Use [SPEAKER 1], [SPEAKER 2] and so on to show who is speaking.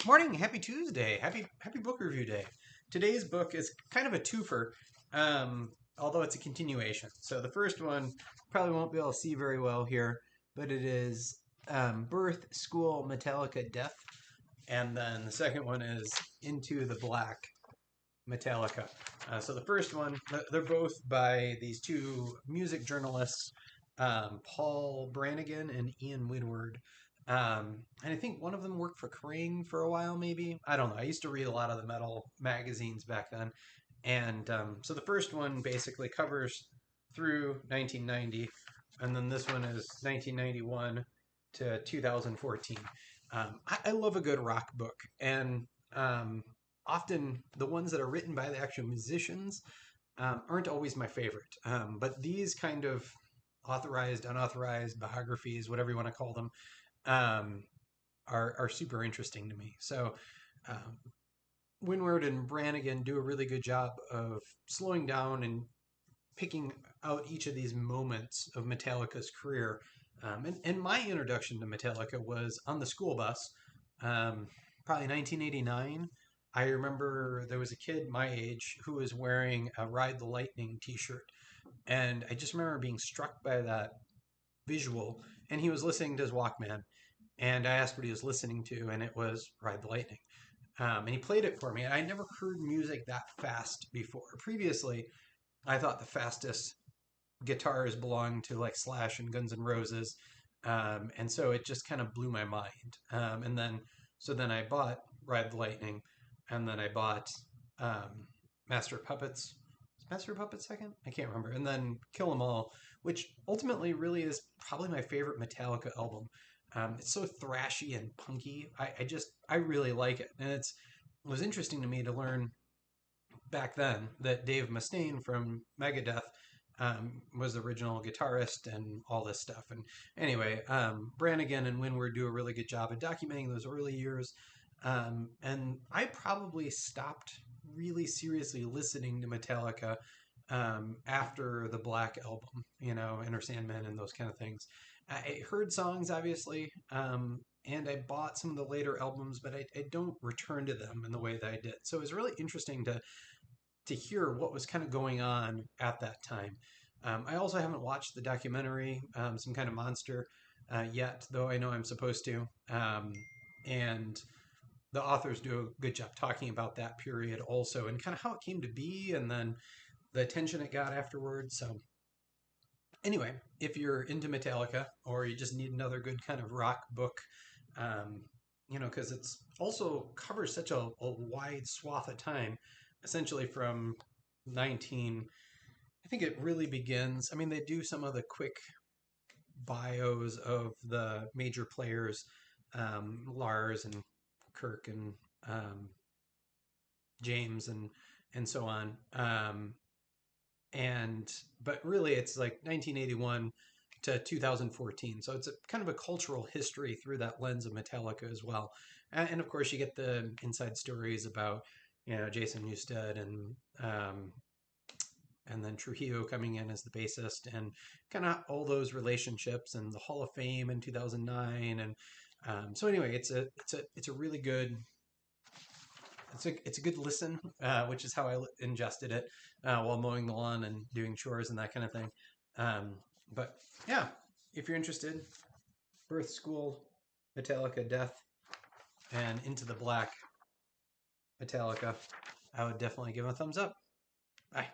[SPEAKER 1] Morning, happy Tuesday, happy book review day. Today's book is kind of a twofer, although it's a continuation. So the first one probably won't be able to see very well here, but it is Birth, School, Metallica, Death, and then the second one is Into the Black, Metallica. So the first one, they're both by these two music journalists, Paul Brannigan and Ian Winwood. And I think one of them worked for Kerrang for a while, maybe. I don't know. I used to read a lot of the metal magazines back then. And so the first one basically covers through 1990, and then this one is 1991 to 2014. I love a good rock book, and often the ones that are written by the actual musicians aren't always my favorite. But these kind of authorized, unauthorized biographies, whatever you want to call them, um, are super interesting to me. So um, Winward and Brannigan do a really good job of slowing down and picking out each of these moments of Metallica's career. And my introduction to Metallica was on the school bus, probably 1989. I remember there was a kid my age who was wearing a Ride the Lightning t-shirt. And I just remember being struck by that visual. And he was listening to his Walkman. And I asked what he was listening to, and it was Ride the Lightning. And he played it for me. And I never heard music that fast before. Previously, I thought the fastest guitars belonged to like Slash and Guns N' Roses. And so it just kind of blew my mind. So then I bought Ride the Lightning, and then I bought Master of Puppets. Is Master of Puppets second? I can't remember. And then Kill 'Em All, which ultimately really is probably my favorite Metallica album. It's so thrashy and punky. I really like it, and it was interesting to me to learn back then that Dave Mustaine from Megadeth was the original guitarist and all this stuff. And anyway, Brannigan and Winward do a really good job of documenting those early years. And I probably stopped really seriously listening to Metallica after the Black album, Enter Sandman and those kind of things. I heard songs, obviously, and I bought some of the later albums, but I don't return to them in the way that I did. So it was really interesting to hear what was kind of going on at that time. I also haven't watched the documentary, Some Kind of Monster, yet, though I know I'm supposed to. And the authors do a good job talking about that period also and kind of how it came to be and then the attention it got afterwards. So anyway, if you're into Metallica or you just need another good kind of rock book, because it's also covers such a wide swath of time, essentially from 19. I think it really begins. I mean, they do some of the quick bios of the major players, Lars and Kirk and James and so on. But really, it's like 1981 to 2014. So it's a kind of a cultural history through that lens of Metallica as well. And of course, you get the inside stories about Jason Newsted and then Trujillo coming in as the bassist and kind of all those relationships and the Hall of Fame in 2009. And so anyway, it's a really good. It's a good listen, which is how I ingested it while mowing the lawn and doing chores and that kind of thing. But yeah, if you're interested, Birth, School, Metallica, Death, and Into the Black, Metallica, I would definitely give them a thumbs up. Bye.